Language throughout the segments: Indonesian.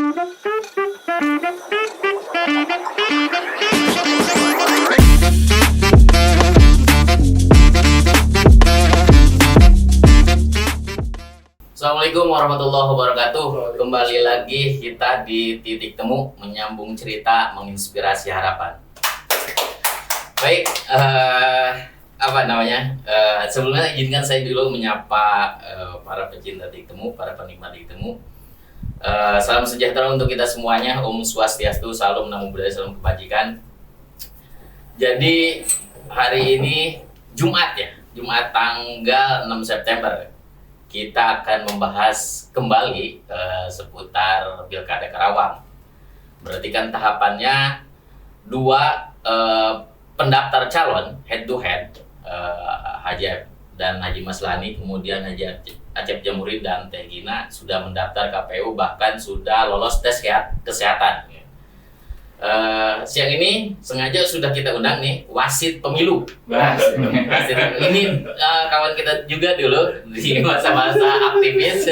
Assalamualaikum warahmatullahi wabarakatuh. Kembali lagi kita di Titik Temu, menyambung cerita, menginspirasi harapan. Baik, sebelumnya izinkan saya dulu menyapa para pecinta Titik Temu, para penikmat Titik Temu. Salam sejahtera untuk kita semuanya. Om Swastiastu, salam namo buddhaya, salam kebajikan. Jadi hari ini Jumat tanggal 6 September. Kita akan membahas kembali seputar Pilkada Karawang. Berarti kan tahapannya dua pendaftar calon head to head, Haji dan Haji Maslani, kemudian Haji Acep Jamuri dan Teh Gina sudah mendaftar KPU, bahkan sudah lolos tes kesehatan. Siang ini sengaja sudah kita undang nih wasit pemilu. Wasit ini kawan kita juga dulu di masa-masa aktivis.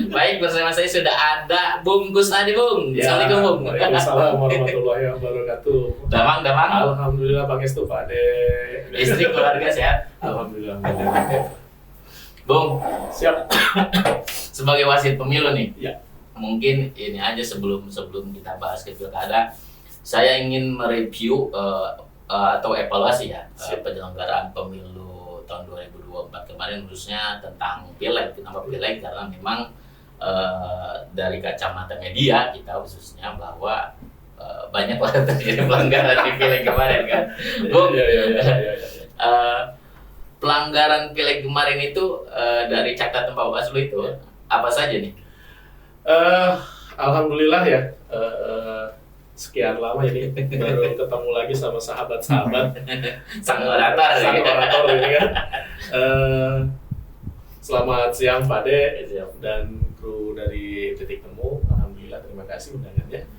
Baik, bersama saya sudah ada Bung Kusnadi, Bung. Assalamualaikum, Bung. Waalaikumsalam warahmatullahi wabarakatuh. Damang. Alhamdulillah Pangestu Pak De. Istri keluarga sehat. Alhamdulillah. Bung, Siap. sebagai wasit pemilu nih. Ya. Mungkin ini aja sebelum kita bahas ke pilkada. Saya ingin mereview atau evaluasi penyelenggaraan pemilu tahun 2024 kemarin, khususnya tentang pileg. Kenapa pileg? Karena memang dari kacamata media kita khususnya bahwa banyak terjadi pelanggaran di pileg kemarin kan. Bung, pelanggaran pileg kemarin itu dari catatan Pak Bawaslu itu apa saja nih? Alhamdulillah ya. Sekian lama ini baru ketemu lagi sama sahabat-sahabat sang orator ini kan. Selamat siang Pak De dan kru dari Titik Temu. Alhamdulillah, terima kasih undangannya.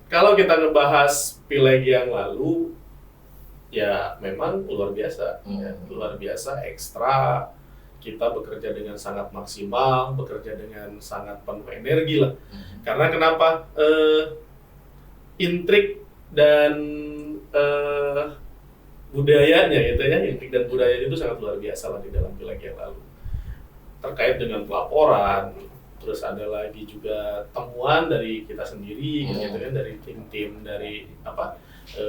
Kalau kita ngebahas pileg yang lalu, ya memang luar biasa, luar biasa, ekstra. Kita bekerja dengan sangat maksimal, bekerja dengan sangat penuh energi lah. Karena kenapa? Intrik dan budayanya gitu ya, intrik dan budayanya itu sangat luar biasa lah di dalam pileg yang lalu. Terkait dengan pelaporan, terus ada lagi juga temuan dari kita sendiri, gitu kan, dari tim-tim dari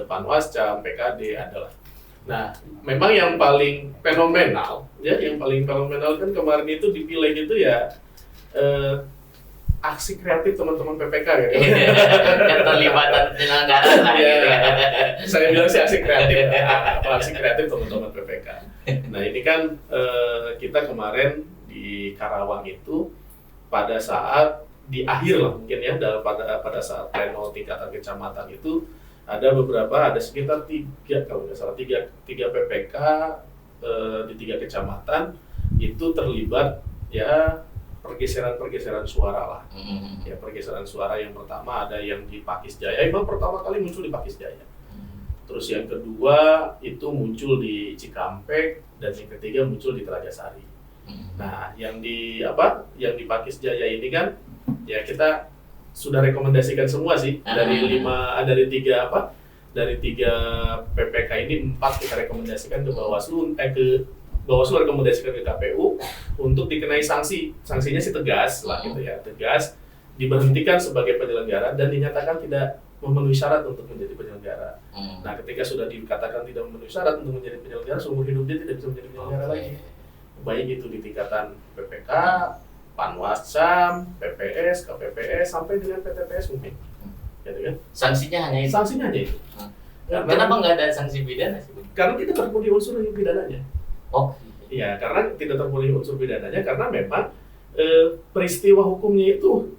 Panwascam, PKD adalah. Nah, memang yang paling fenomenal kan kemarin itu di pileg itu ya aksi kreatif teman-teman PPK gitu. Keterlibatan penyelenggara lah gitu. Saya bilang sih aksi kreatif, aksi kreatif teman-teman PPK. Nah, ini kan kita kemarin di Karawang itu pada saat di akhir lah mungkin ya, pada saat pleno tingkatan kecamatan itu ada sekitar tiga PPK di 3 kecamatan itu terlibat ya pergeseran suara lah. Ya, pergeseran suara yang pertama ada yang di Pakis Jaya, memang pertama kali muncul di Pakis Jaya. Terus yang kedua itu muncul di Cikampek dan yang ketiga muncul di Trajasari. Nah, yang di Pakis Jaya ini kan ya kita sudah rekomendasikan semua sih dari tiga PPK ini 4 kita rekomendasikan ke Bawaslu rekomendasikan ke KPU untuk dikenai sanksinya sih tegas lah gitu ya, tegas, diberhentikan sebagai penyelenggara dan dinyatakan tidak memenuhi syarat untuk menjadi penyelenggara. Nah, ketika sudah dikatakan tidak memenuhi syarat untuk menjadi penyelenggara, seumur hidup dia tidak bisa menjadi penyelenggara lagi. Baik itu di tingkatan PPK, Panwascam, PPS, KPPS, sampai dengan PTPS mungkin. Gitu kan? Sanksinya hanya itu. Kenapa nggak ada sanksi pidana sih? Karena kita terpenuhi unsur pidananya. Oh, iya, karena tidak terpenuhi unsur pidananya karena memang peristiwa hukumnya itu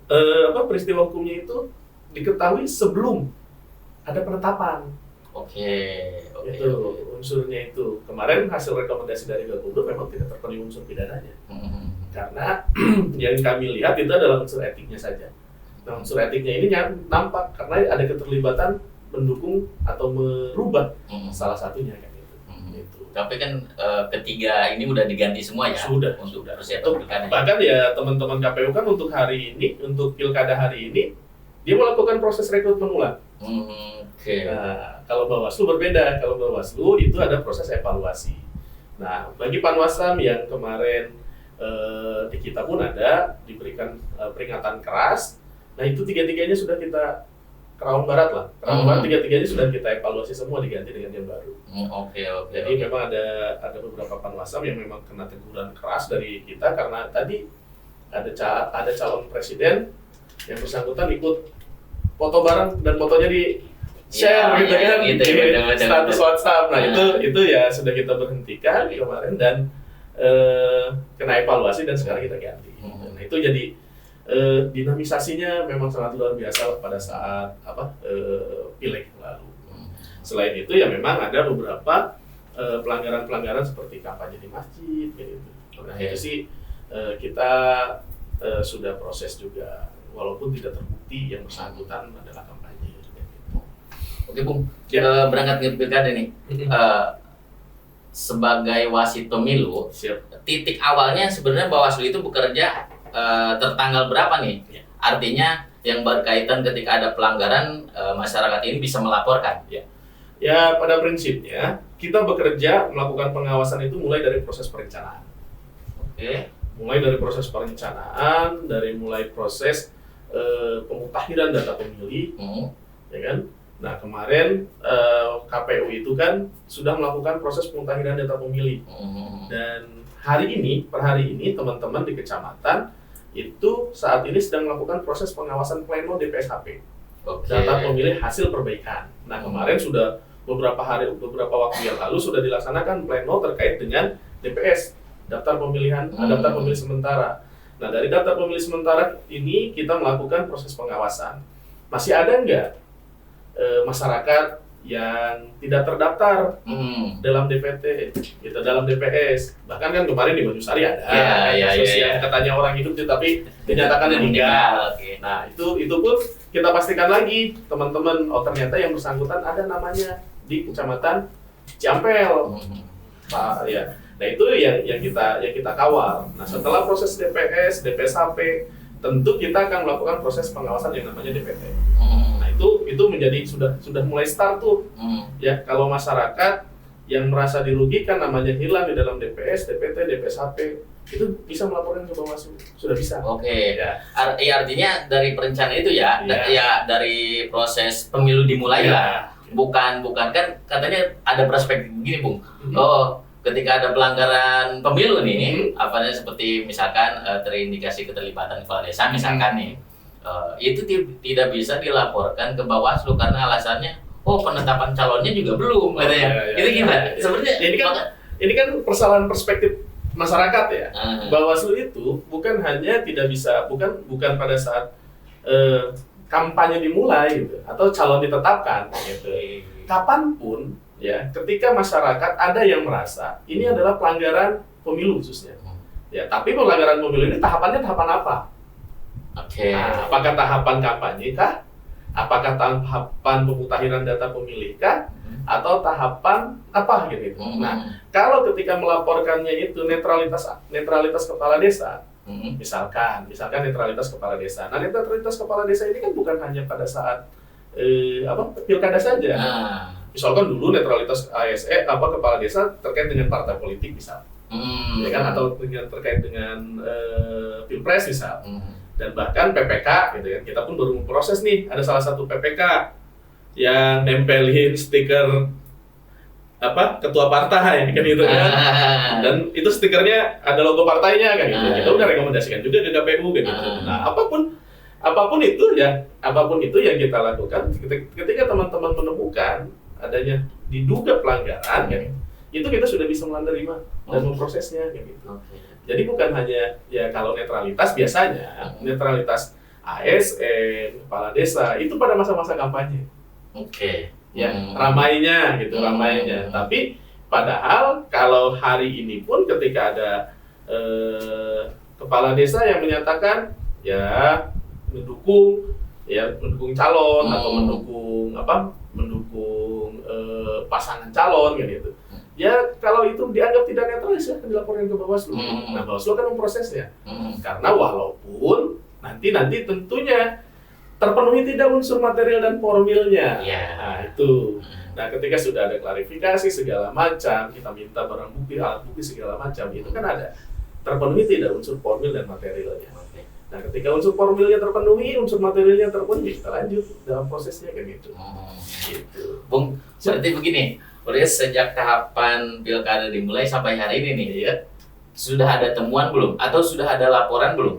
diketahui sebelum ada penetapan. Oke. Itu unsurnya itu. Kemarin hasil rekomendasi dari Gakumdu memang tidak terpenuhi unsur pidananya. Karena yang kami lihat itu adalah unsur etiknya saja. Nah, unsur etiknya ini nampak karena ada keterlibatan mendukung atau merubah salah satunya kan itu. Tapi kan ketiga ini udah diganti semua ya Sudah, untuk sudah. persiapan pilkada. Bahkan ya teman-teman KPU kan untuk hari ini, untuk pilkada hari ini, dia melakukan proses rekrutmen ulang. Oke. Nah, kalau Bawaslu berbeda. Kalau Bawaslu itu ada proses evaluasi. Nah, bagi Panwasam yang kemarin di kita pun ada diberikan peringatan keras. Nah, itu tiga-tiganya sudah kita Kerawang Barat lah. Kerawang Barat tiga-tiganya sudah kita evaluasi semua, diganti dengan yang baru. Oke. Jadi memang ada beberapa Panwasam yang memang kena teguran keras dari kita karena tadi ada calon presiden yang bersangkutan ikut foto bareng dan fotonya di share gitu kan gitu, di betul. status WhatsApp. Nah, itu ya sudah kita berhentikan kemarin dan kena evaluasi dan sekarang kita ganti. Nah, itu jadi dinamisasinya memang sangat luar biasa pada saat pileg lalu. Selain itu ya memang ada beberapa pelanggaran-pelanggaran seperti kampanye di masjid gitu. Nah, itu sih kita sudah proses juga walaupun tidak terbukti yang bersangkutan adalah kampanye gitu. Oke, Bung. Ya. Berangkat ke pilkada nih. Sebagai wasit pemilu, Siap. titik awalnya sebenarnya Bawaslu itu bekerja tertanggal berapa nih? Ya. Artinya yang berkaitan ketika ada pelanggaran masyarakat ini bisa melaporkan. Ya, pada prinsipnya kita bekerja melakukan pengawasan itu mulai dari proses perencanaan. Oke. Mulai dari proses perencanaan, mulai proses pemutahiran data pemilih, ya kan? Nah, kemarin KPU itu kan sudah melakukan proses pemutahiran data pemilih. Dan per hari ini teman-teman di kecamatan itu saat ini sedang melakukan proses pengawasan pleno DPSHP. Data pemilih hasil perbaikan. Nah, kemarin sudah beberapa waktu yang lalu sudah dilaksanakan pleno terkait dengan DPS, daftar pemilihan, daftar pemilih sementara. Nah, dari daftar pemilih sementara ini kita melakukan proses pengawasan. Masih ada nggak masyarakat yang tidak terdaftar dalam DPT, gitu, dalam DPS? Bahkan kan kemarin di Banyusari ada kasus yang katanya orang hidup tapi dinyatakan meninggal. Nah, itu pun kita pastikan lagi teman-teman, ternyata yang bersangkutan ada namanya di Kecamatan Ciampel. Ya. Nah, itu yang kita kawal. Nah, setelah proses DPS, DPSHP, tentu kita akan melakukan proses pengawasan yang namanya DPT. Nah, itu menjadi sudah mulai start tuh. Ya, kalau masyarakat yang merasa dirugikan namanya hilang di dalam DPS, DPT, DPSHP, itu bisa melaporkan ke Bawaslu. Sudah bisa. Oke. Ya. Artinya dari perencanaan itu ya dari proses pemilu dimulai lah. Bukan kan katanya ada perspektif gini, Bung. Ketika ada pelanggaran pemilu nih, seperti misalkan terindikasi keterlibatan kepala desa misalkan nih, itu tidak bisa dilaporkan ke Bawaslu karena alasannya, penetapan calonnya juga belum, katanya. Itu gimana? Sebenarnya ini kan persoalan perspektif masyarakat ya. Bawaslu itu bukan hanya tidak bisa, bukan pada saat kampanye dimulai gitu, atau calon ditetapkan gitu. Kapanpun ya, ketika masyarakat ada yang merasa ini adalah pelanggaran pemilu khususnya. Ya, tapi pelanggaran pemilu ini tahapannya tahapan apa? Nah, apakah tahapan kampanye kah? Apakah tahapan pemutahiran data pemilih kah? Atau tahapan apa gitu? Nah, kalau ketika melaporkannya itu netralitas kepala desa, misalkan netralitas kepala desa. Nah, netralitas kepala desa ini kan bukan hanya pada saat pilkada saja. Misalkan dulu netralitas ASE kepala desa terkait dengan partai politik misal, ya kan, atau terkait dengan pilpres misal, dan bahkan PPK gitu ya. Kita pun baru memproses nih, ada salah satu PPK yang nempelin stiker ketua partai kan gitu kan, dan itu stikernya ada logo partainya kan gitu. Kita udah rekomendasikan juga ke KPU kan gitu. Nah, apapun itu yang kita lakukan ketika teman-teman menemukan adanya diduga pelanggaran kan, itu kita sudah bisa menerima dan memprosesnya kan gitu. Jadi bukan hanya ya kalau netralitas biasanya netralitas ASN, kepala desa itu pada masa-masa kampanye. Ya, ramainya. Tapi padahal kalau hari ini pun ketika ada kepala desa yang menyatakan ya mendukung calon atau mendukung pasangan calon gitu. Ya kalau itu dianggap tidak netral, silahkan dilaporkan ke Bawaslu. Nah, Bawaslu akan memprosesnya. Karena walaupun nanti tentunya terpenuhi tidak unsur material dan formilnya. Nah, itu. Nah, ketika sudah ada klarifikasi segala macam, kita minta barang bukti, alat bukti segala macam, itu kan ada terpenuhi tidak unsur formil dan materialnya. Nah, ketika unsur formilnya terpenuhi, unsur materialnya terpenuhi, kita lanjut dalam prosesnya kayak gitu. Gitu. Bung, berarti begini, udah sejak tahapan pilkada dimulai sampai hari ini nih, Ya. sudah ada temuan belum? Atau sudah ada laporan belum?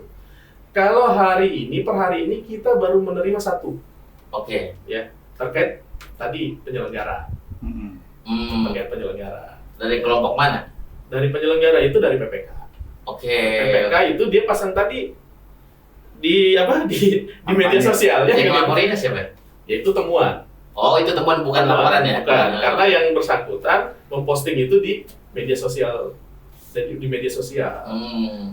Kalau hari ini, per hari ini kita baru menerima satu, Oke. ya, terkait tadi penyelenggara. Terkait penyelenggara. Dari kelompok mana? Dari penyelenggara itu dari PPK. Oke. PPK itu dia pasang tadi di media sosial ya. Yang laporinnya siapa? Yaitu temuan. Oh, itu temuan bukan laporan ya? Bukan, karena yang bersangkutan memposting itu di media sosial di media sosial.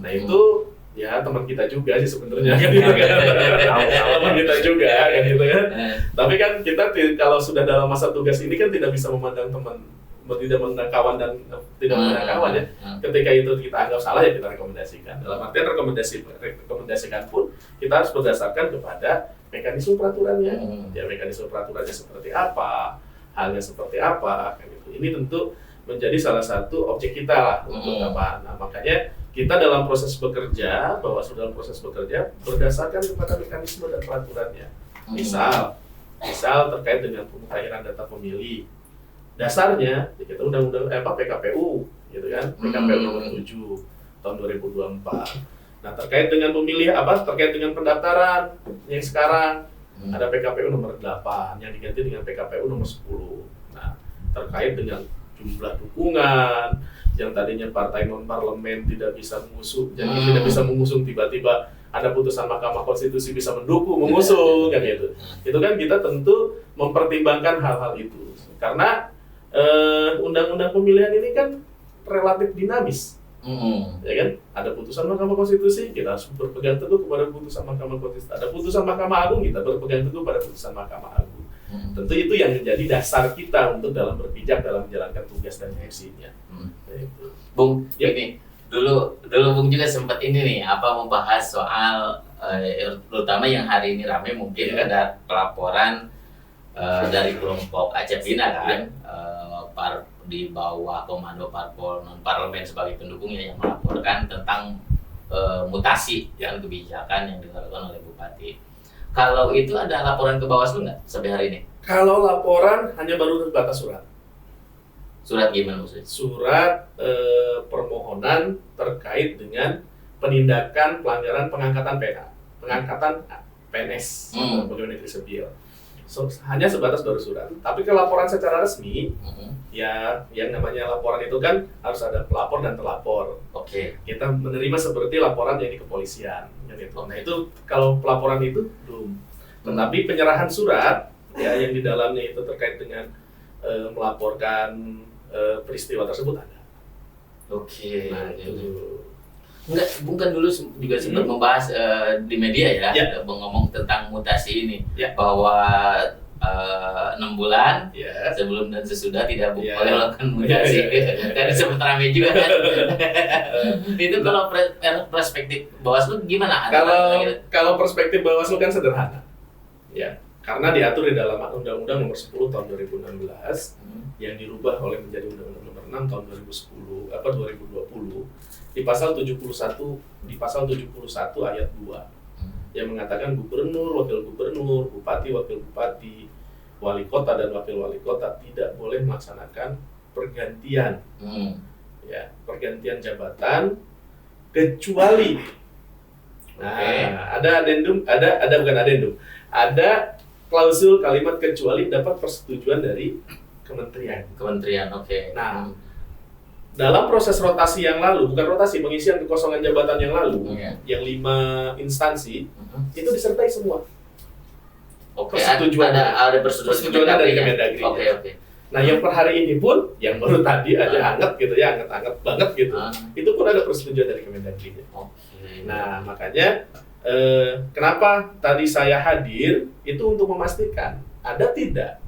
Nah, itu ya teman kita juga sih sebenarnya kan gitu kan. Teman kita juga kan gitu kan. Tapi kan kita kalau sudah dalam masa tugas ini kan tidak bisa memandang teman, tidak memandang kawan dan tidak memandang kawan ya. Ketika itu kita anggap salah ya kita rekomendasikan. Dalam artian rekomendasikan pun kita harus berdasarkan kepada mekanisme peraturannya. Ya, mekanisme peraturannya seperti apa, halnya seperti apa, kayak gitu. Ini tentu menjadi salah satu objek kita lah untuk apa. Nah, makanya kita dalam proses bekerja, Bawaslu dalam proses bekerja berdasarkan kepada mekanisme dan peraturannya. Misal terkait dengan pemutahiran data pemilih. Dasarnya kita undang-undang PKPU gitu kan, PKPU nomor 7 tahun 2024. Nah, terkait dengan pemilih terkait dengan pendaftaran yang sekarang ada PKPU nomor 8 yang diganti dengan PKPU nomor 10. Nah, terkait dengan jumlah dukungan yang tadinya partai non parlemen tidak bisa mengusung, jadi tidak bisa mengusung, tiba-tiba ada putusan Mahkamah Konstitusi bisa mengusung kan gitu. Itu kan kita tentu mempertimbangkan hal-hal itu. Karena undang-undang pemilihan ini kan relatif dinamis. Ya kan? Ada putusan Mahkamah Konstitusi, kita harus berpegang teguh kepada putusan Mahkamah Konstitusi. Ada putusan Mahkamah Agung, kita berpegang teguh pada putusan Mahkamah Agung. Tentu itu yang menjadi dasar kita untuk dalam berpijak dalam menjalankan tugas dan fungsinya. Bung, ini dulu Bung juga sempat ini nih membahas soal terutama yang hari ini ramai mungkin ada pelaporan dari kelompok Aceh Bina kan, di bawah komando parpol non parlemen sebagai pendukungnya yang melaporkan tentang mutasi yang kebijakan yang dilakukan oleh Bupati. Kalau itu ada laporan ke Bawaslu nggak sampai hari ini? Kalau laporan hanya baru terbatas surat. Surat gimana maksudnya? Surat permohonan terkait dengan penindakan pelanggaran pengangkatan PNS pegawai negeri sipil. Hanya sebatas baru surat. Tapi kalau laporan secara resmi, ya yang namanya laporan itu kan harus ada pelapor dan terlapor. Oke. Kita menerima seperti laporan yang di kepolisian, gitu. Nah itu kalau pelaporan itu belum. Tetapi penyerahan surat, ya yang di dalamnya itu terkait dengan melaporkan peristiwa tersebut ada. Oke. Nah itu. Enggak, Bung kan dulu juga sempat membahas di media ya, ngomong tentang mutasi ini, bahwa 6 bulan sebelum dan sesudah tidak boleh melakukan mutasi. Dan sempat ramai juga kan. Itu kalau perspektif Bawaslu gimana? Kalau perspektif Bawaslu kan sederhana, ya, karena diatur di dalam Undang-Undang Nomor 10 Tahun 2016 yang dirubah oleh menjadi Undang-Undang Nomor 6 Tahun 2020 di pasal 71 ayat 2 yang mengatakan gubernur, wakil gubernur, bupati, wakil bupati, wali kota dan wakil wali kota tidak boleh melaksanakan pergantian pergantian jabatan kecuali ada klausul kalimat kecuali dapat persetujuan dari kementerian. Oke. Nah, dalam proses rotasi yang lalu, bukan rotasi, pengisian kekosongan jabatan yang lalu, yang 5 instansi, itu disertai semua. Oke, ada persetujuan dari Kemendagri. Oke. Nah, yang per hari ini pun, yang baru tadi aja hangat gitu ya, hangat banget gitu, itu pun ada persetujuan dari Kemendagri. Nah, makanya kenapa tadi saya hadir, itu untuk memastikan ada tidak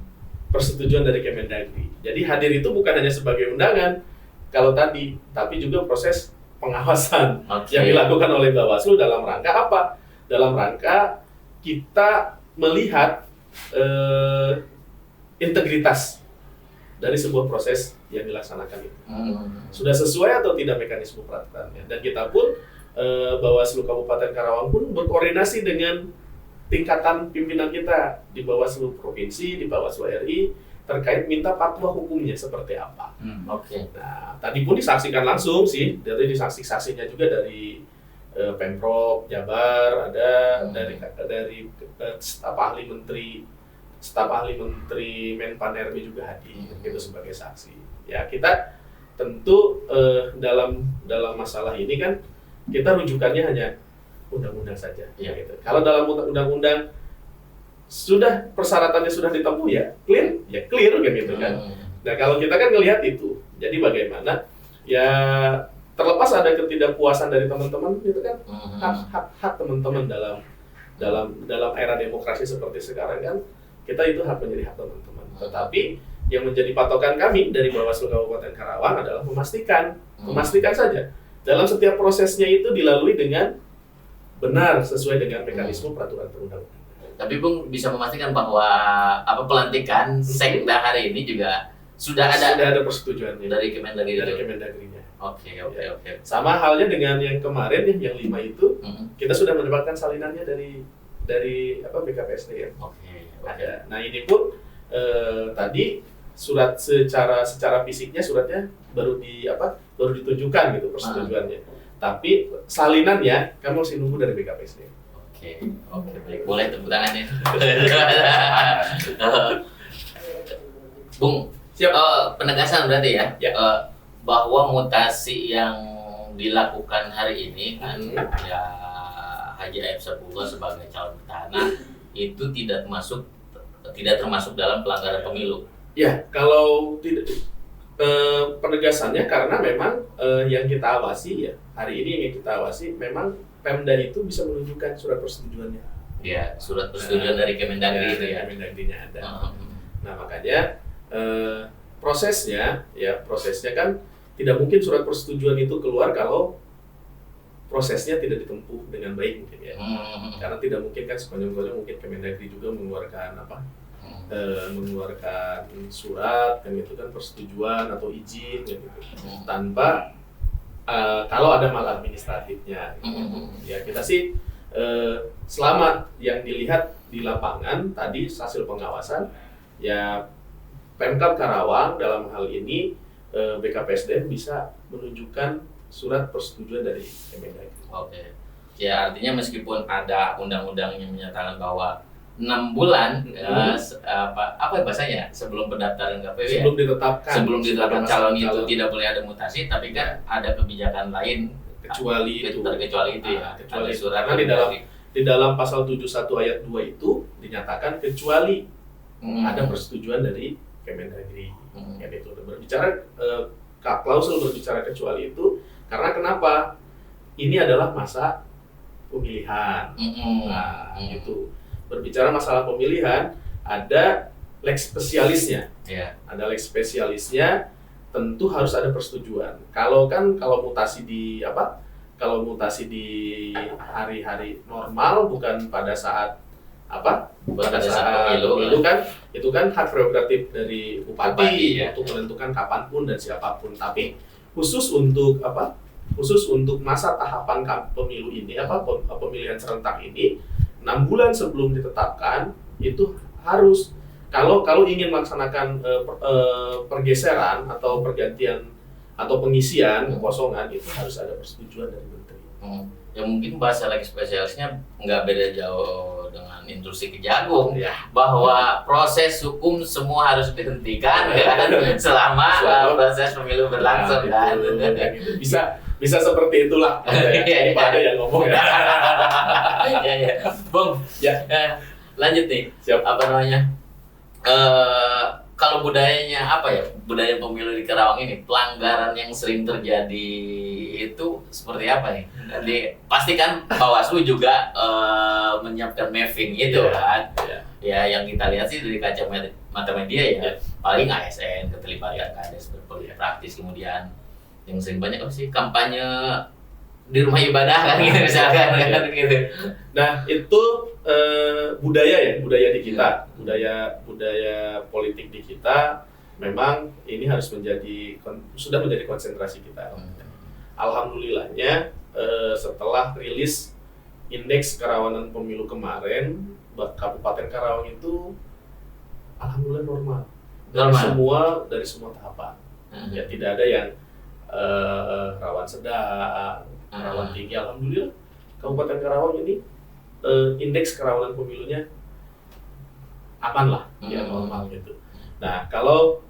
persetujuan dari Kemendagri. Jadi hadir itu bukan hanya sebagai undangan kalau tadi, tapi juga proses pengawasan yang dilakukan oleh Bawaslu dalam rangka apa? Dalam rangka kita melihat integritas dari sebuah proses yang dilaksanakan itu. Sudah sesuai atau tidak mekanisme peraturannya. Dan kita pun Bawaslu Kabupaten Karawang pun berkoordinasi dengan tingkatan pimpinan kita di Bawaslu Provinsi, di Bawaslu RI terkait minta fatwa hukumnya seperti apa. Nah, tadi pun disaksikan langsung sih, dari disaksinya juga dari Pemprov Jabar, ada dari staf ahli menteri Menpan RB juga hadir gitu sebagai saksi. Ya, kita tentu dalam masalah ini kan kita rujukannya hanya undang-undang saja. Gitu. Kalau dalam undang-undang sudah persyaratannya sudah ditempuh ya clear kan gitu kan. Nah, kalau kita kan ngelihat itu, jadi bagaimana ya terlepas ada ketidakpuasan dari teman-teman gitu kan, hak teman-teman dalam era demokrasi seperti sekarang kan, kita itu hak menjadi hak teman-teman. Tetapi yang menjadi patokan kami dari Bawaslu Kabupaten Karawang adalah memastikan saja dalam setiap prosesnya itu dilalui dengan benar sesuai dengan mekanisme peraturan perundang-undangan. Tapi Bung bisa memastikan bahwa pelantikan Sekda hari ini juga sudah ada persetujuannya dari Kemendagri-nya. Oke. Sama halnya dengan yang kemarin yang 5 itu, kita sudah mendapatkan salinannya dari BKPSDM. Ada. Nah, ini pun tadi surat secara fisiknya suratnya baru ditunjukkan gitu persetujuannya. Tapi salinannya kami masih nunggu dari BKPSDM. Oke, baik. Boleh tepuk tangan ya. Bung, penegasan berarti ya, bahwa mutasi yang dilakukan hari ini kan ya Haji Aib Saputra sebagai calon petahana itu tidak termasuk dalam pelanggaran pemilu. Ya, kalau tidak penegasannya karena memang yang kita awasi ya hari ini yang kita awasi memang Pemda itu bisa menunjukkan surat persetujuannya. Ya, surat persetujuan dari Kemendagri itu ya. Kemendagri-nya ada. Nah, makanya prosesnya kan tidak mungkin surat persetujuan itu keluar kalau prosesnya tidak ditempuh dengan baik mungkin ya. Karena tidak mungkin kan sepanjang-panjang mungkin Kemendagri juga mengeluarkan mengeluarkan surat kan itu kan persetujuan atau izin gitu tanpa kalau ada maladministratifnya ya kita sih selama yang dilihat di lapangan tadi hasil pengawasan ya Pemkab Karawang dalam hal ini BKPSDM bisa menunjukkan surat persetujuan dari Kemendagri. Ya artinya meskipun ada undang-undang yang menyatakan bahwa 6 bulan apa bahasanya sebelum pendaftaran KPU sebelum ditetapkan calon itu tidak boleh ada mutasi, tapi kan ada kebijakan lain kecuali itu ya. Kecuali surat karena di dalam pasal 71 ayat 2 itu dinyatakan kecuali ada persetujuan dari Kemendagri. Yang itu berbicara klausul berbicara kecuali itu karena kenapa? Ini adalah masa pemilihan. Nah, itu berbicara masalah pemilihan, ada lex spesialisnya. Ada lex spesialisnya, tentu harus ada persetujuan. Kalau mutasi di hari-hari normal, bukan pada saat pemilu kan, itu kan hak prerogatif dari bupati untuk menentukan kapanpun dan siapapun. Tapi khusus untuk masa tahapan pemilu ini, pemilihan serentak ini, 6 bulan sebelum ditetapkan itu harus kalau ingin melaksanakan pergeseran atau pergantian atau pengisian kekosongan itu harus ada persetujuan dari menteri. Ya mungkin bahasa lex spesialisnya nggak beda jauh dengan instruksi Kejagung bahwa proses hukum semua harus dihentikan kan selama proses pemilu berlangsung kan. Bisa seperti itulah. Ada yang ngomong ya. Bung, lanjut nih. Siap. Kalau budaya pemilu di Karawang ini pelanggaran yang sering terjadi itu seperti apa nih? Nanti pasti kan Bawaslu juga menyiapkan mapping itu kan. Ya yang kita lihat sih dari kacamata media ya paling ASN, keterlibatan kades berpolitik praktis, kemudian yang sering banyak apa sih kampanye di rumah ibadah kan gitu misalkan kan gitu. Nah itu budaya di kita, budaya politik di kita memang ini harus sudah menjadi konsentrasi kita. Alhamdulillahnya setelah rilis indeks kerawanan pemilu kemarin, Kabupaten Karawang itu alhamdulillah normal. Dari semua tahapan. Ya tidak ada yang rawan sedang, rawan tinggi. Alhamdulillah Kabupaten Karawang ini indeks kerawanan pemilunya aman lah, ya normal gitu. Nah kalau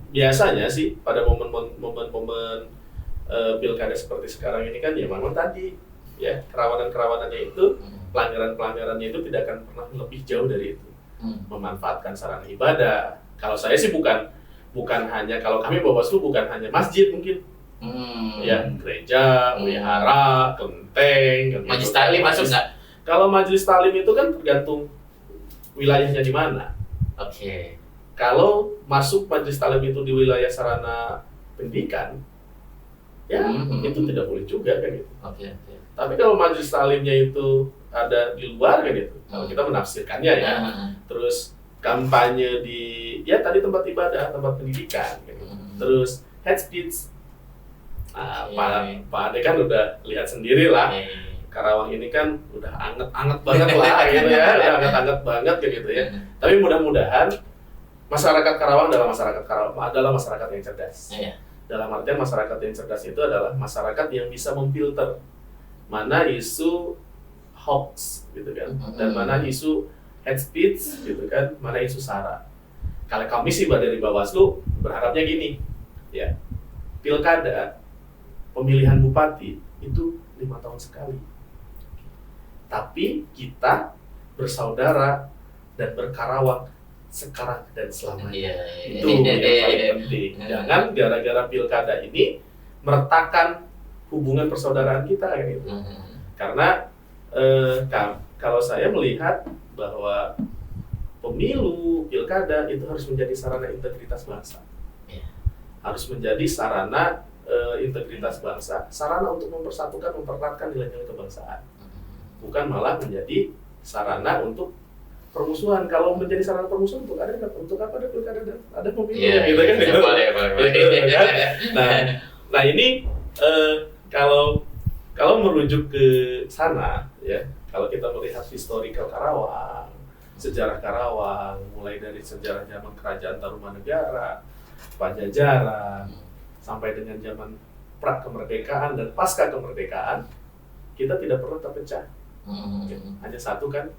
biasanya sih pada momen-momen pilkada seperti sekarang ini kan ya memang tadi ya kerawanan-kerawanannya itu, pelanggaran-pelanggarannya itu tidak akan pernah lebih jauh dari itu. Memanfaatkan sarana ibadah. Kalau saya sih bukan hanya, kalau kami Bawaslu bukan hanya masjid mungkin. Ya gereja, wihara, kelenteng. Majelis taklim masuk nggak? Kalau majelis taklim itu kan tergantung wilayahnya di mana. Oke. Kalau masuk majelis taklim itu di wilayah sarana pendidikan, ya itu tidak boleh juga kan gitu. Oke. Tapi kalau majelis taklimnya itu ada di luar kan gitu, kalau kita menafsirkannya ya, terus kampanye di ya tadi tempat ibadah, tempat pendidikan, gitu. Terus head speech, Pak Ade kan udah lihat sendiri lah, Karawang ini kan udah anget-anget banget lah gitu ya, udah anget-anget banget kayak gitu ya. Tapi mudah-mudahan masyarakat Karawang adalah masyarakat yang cerdas. Dalam artian masyarakat yang cerdas itu adalah masyarakat yang bisa memfilter mana isu hoax gitu kan, dan mana isu head speech gitu kan, mana isu sara. Kalau kami sih dari Bawaslu berharapnya gini, ya pilkada pemilihan bupati itu 5 tahun sekali. Tapi kita bersaudara dan berkarawang sekarang dan selamanya. Itu yang paling penting. Jangan gara-gara pilkada ini meretakkan hubungan persaudaraan kita gitu. Karena kalau saya melihat bahwa pemilu, pilkada itu harus menjadi sarana integritas bangsa. Harus menjadi sarana integritas bangsa, sarana untuk mempersatukan, mempereratkan nilai-nilai kebangsaan. Bukan malah menjadi sarana untuk permusuhan. Kalau menjadi sarana permusuhan untuk apa ada pilkada dan ada pemilu gitu kan. Nah ini kalau merujuk ke sana ya, kalau kita melihat historical Karawang, sejarah Karawang mulai dari sejarah zaman kerajaan Tarumanegara, Pajajaran sampai dengan zaman pra kemerdekaan dan pasca kemerdekaan, kita tidak pernah terpecah. Hanya satu kan,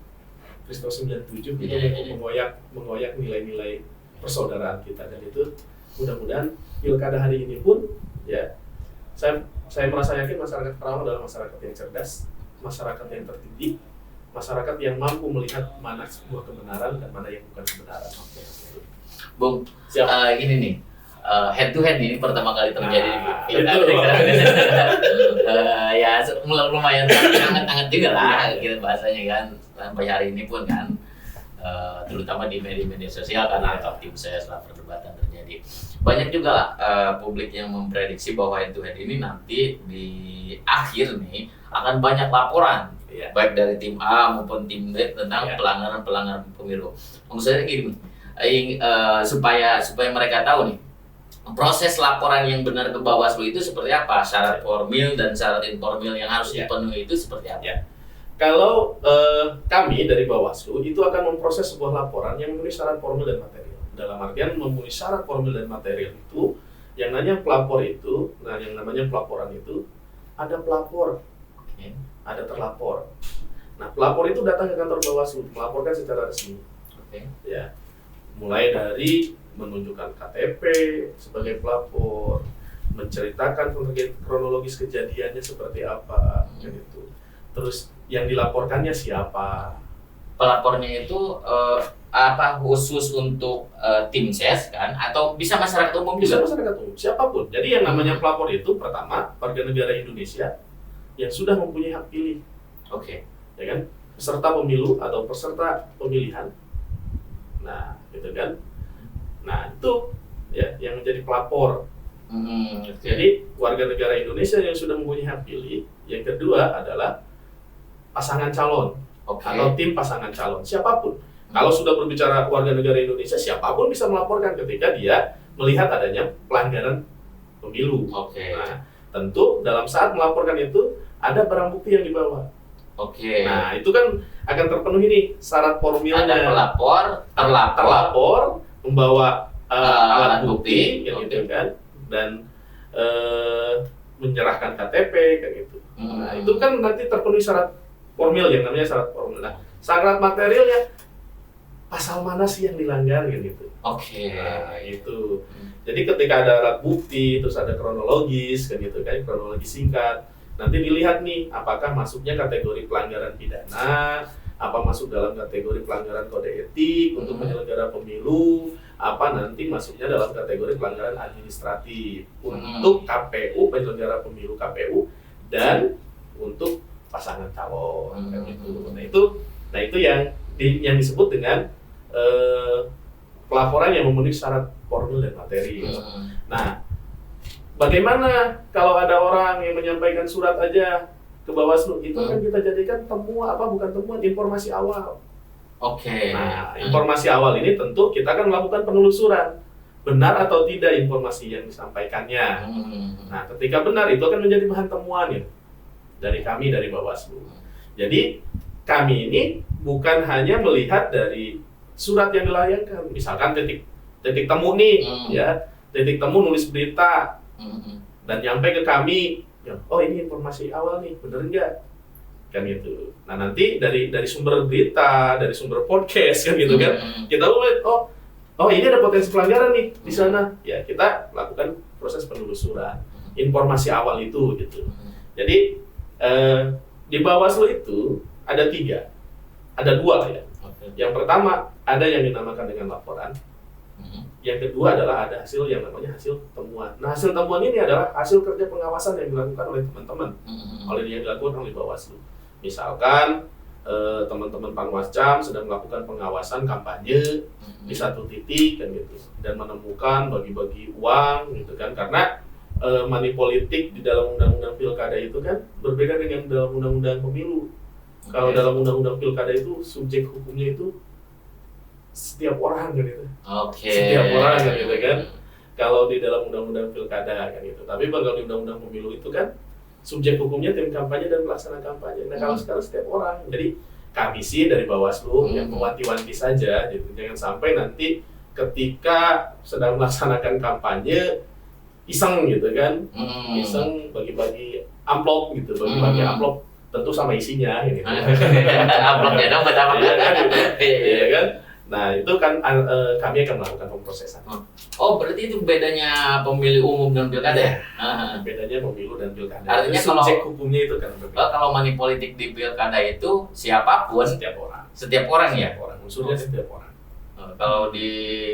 Kristus 97 itu mengoyak nilai-nilai persaudaraan kita, dan itu mudah-mudahan pilkada hari ini pun ya saya merasa yakin masyarakat Karawang adalah masyarakat yang cerdas, masyarakat yang terdidik, masyarakat yang mampu melihat mana sebuah kebenaran dan mana yang bukan kebenaran. Bung, ini nih, head to head ini pertama kali terjadi di pilkada. Ya lumayan hangat-hangat juga lah gitu bahasanya kan, sampai hari ini pun kan, terutama di media sosial karena tim saya setelah perdebatan terjadi. Banyak juga lah publik yang memprediksi bahwa head to head ini nanti di akhir nih akan banyak laporan, baik dari tim A maupun tim B tentang pelanggaran pemilu. Maksud saya gini, supaya mereka tahu nih proses laporan yang benar ke Bawaslu itu seperti apa, syarat formil dan syarat informal yang harus dipenuhi itu seperti apa? Kalau kami dari Bawaslu itu akan memproses sebuah laporan yang memenuhi syarat formil dan material. Dalam artian memenuhi syarat formil dan material itu, yang namanya pelapor itu, yang namanya pelaporan itu ada pelapor, ada terlapor. Nah pelapor itu datang ke kantor Bawaslu, melaporkan secara resmi. Ya, mulai dari menunjukkan KTP sebagai pelapor, menceritakan kronologis kejadiannya seperti apa, gitu. Terus yang dilaporkannya siapa, pelapornya itu apa khusus untuk tim ses kan atau bisa masyarakat umum Bisa juga? masyarakat umum, siapapun. Jadi yang namanya pelapor itu pertama warga negara Indonesia yang sudah mempunyai hak pilih, Oke. ya kan? Peserta pemilu atau peserta pemilihan. Nah, gitu kan. Nah, itu ya yang menjadi pelapor. Oke. Jadi warga negara Indonesia yang sudah mempunyai hak pilih. Yang kedua adalah pasangan calon Oke. atau tim pasangan calon, siapapun. Kalau sudah berbicara warga negara Indonesia, siapapun bisa melaporkan ketika dia melihat adanya pelanggaran pemilu. Oke. Nah, tentu dalam saat melaporkan itu ada barang bukti yang dibawa. Oke. Nah, itu kan akan terpenuhi nih syarat formilnya. Ada pelapor, terlapor membawa alat bukti, Oke. gitu kan, dan menyerahkan KTP kayak gitu. Nah, itu kan nanti terpenuhi syarat formil yang namanya syarat formil. Nah, syarat materialnya pasal mana sih yang dilanggar gitu. Oke. Nah, itu. Jadi ketika ada alat bukti, terus ada kronologis kan gitu kan, kronologi singkat. Nanti dilihat nih apakah masuknya kategori pelanggaran pidana, apa masuk dalam kategori pelanggaran kode etik untuk penyelenggara pemilu, apa nanti masuknya dalam kategori pelanggaran administratif untuk KPU, penyelenggara pemilu KPU, dan untuk pasangan calon kan gitu. Nah itu yang disebut dengan pelaporan yang memenuhi syarat formil dan materi. Nah, bagaimana kalau ada orang yang menyampaikan surat aja ke Bawaslu, itu kan kita jadikan bukan temuan, informasi awal. Oke. Nah, informasi awal ini tentu kita akan melakukan penelusuran. Benar atau tidak informasi yang disampaikannya. Nah, ketika benar itu akan menjadi bahan temuan ya dari kami, dari Bawaslu. Jadi, kami ini bukan hanya melihat dari surat yang dilayangkan. Misalkan titik temu nih, ya, titik temu nulis berita dan nyampe ke kami, ya, oh ini informasi awal nih, bener nggak? Kan gitu. Nah nanti dari sumber berita, dari sumber podcast kan gitu kan, kita lihat oh ini ada potensi pelanggaran nih di sana, ya kita lakukan proses penelusuran informasi awal itu gitu. Jadi di Bawaslu itu ada dua ya. Yang pertama ada yang dinamakan dengan laporan. Yang kedua adalah ada hasil yang namanya hasil temuan. Nah, hasil temuan ini adalah hasil kerja pengawasan yang dilakukan oleh teman-teman, yang dilakukan oleh Bawaslu. Misalkan teman-teman Panwascam sedang melakukan pengawasan kampanye di satu titik kan gitu, dan menemukan bagi-bagi uang gitu kan, karena money politik di dalam undang-undang pilkada itu kan berbeda dengan dalam undang-undang pemilu. Kalau dalam undang-undang pilkada itu subjek hukumnya itu setiap orang kan gitu. Setiap orang kan gitu kan. Kalau di dalam undang-undang pilkada kan gitu. Tapi kalau di undang-undang pemilu itu kan subjek hukumnya tim kampanye dan pelaksana kampanye. Nah, kalau sekarang setiap orang. Jadi kami sih dari Bawaslu yang mewanti-wanti saja gitu. Jangan sampai nanti ketika sedang melaksanakan kampanye iseng gitu kan. Iseng bagi-bagi amplop gitu, bagi-bagi amplop tentu sama isinya gitu. Amplopnya dong betapa Iya kan? Nah, itu kan kami akan melakukan pemrosesan. Oh, berarti itu bedanya pemilih umum dan pilkada ya? Bedanya pemilu dan pilkada. Artinya subjek hukumnya itu kan berbeda. Kalau money politik di pilkada itu siapapun, Setiap orang. Ya? Setiap orang. Unsurnya setiap orang. Kalau di